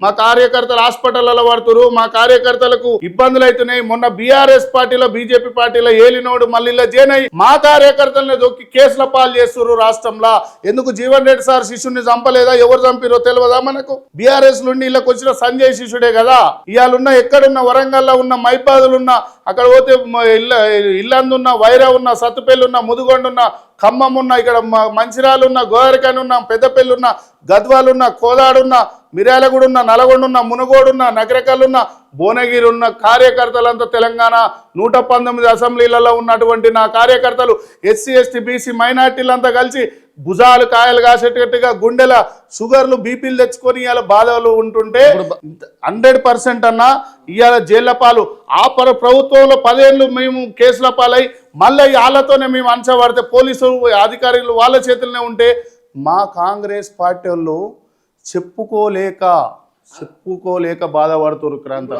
మా కార్యకర్తలు హాస్పిటల్లో పడుతురు, మా కార్యకర్తలకు ఇబ్బందులు అవుతున్నాయి. మొన్న బీఆర్ఎస్ పార్టీలో బీజేపీ పార్టీలో ఏలినోడు మళ్ళీ జైన్ అయ్యి మా కార్యకర్తలను దొక్కి కేసుల పాలు చేస్తున్నారు రాష్ట్రంలో. ఎందుకు జీవన్ రెడ్డి సార్ శిష్యుని చంపలేదా? ఎవరు చంపిరో తెలియదా మనకు? బీఆర్ఎస్ నుండి ఇళ్ళకి వచ్చిన సంజయ్ శిష్యుడే కదా. ఇవాళ ఎక్కడున్న వరంగల్లో ఉన్న మైపాదులు ఉన్న అక్కడ పోతే ఇల్లందున్న వైరా ఉన్న సత్తుపల్లి ఉన్న ముదుగొండ ఉన్న ఖమ్మం ఉన్న ఇక్కడ మంచిరాలు ఉన్న గోదరికాని ఉన్న పెద్దపల్లి ఉన్న గద్వాలు ఉన్న కోదాడున్న మిర్యాలగూడ ఉన్న నల్గొండ ఉన్న మునుగోడు ఉన్న నగరకల్లున్న భువనగిరి ఉన్న కార్యకర్తలంతా తెలంగాణ 119 అసెంబ్లీలలో ఉన్నటువంటి నా కార్యకర్తలు ఎస్సీ ఎస్టీ బీసీ మైనార్టీలంతా కలిసి భుజాలు కాయలు కాసేటట్టుగా గుండెల షుగర్లు బీపీలు తెచ్చుకొని ఇవాళ బాధలు ఉంటుంటే 100% అన్నా ఇవాళ జైళ్ల పాలు. ఆ ప్రభుత్వంలో 10 ఏళ్ళు మేము కేసుల పాలై మళ్ళీ వాళ్ళతోనే మేము అంచబడితే పోలీసు అధికారులు వాళ్ళ చేతుల్లోనే ఉంటే మా కాంగ్రెస్ పార్టీ వాళ్ళు చెప్పుకోలేక బాధపడుతున్నారు క్రాంత.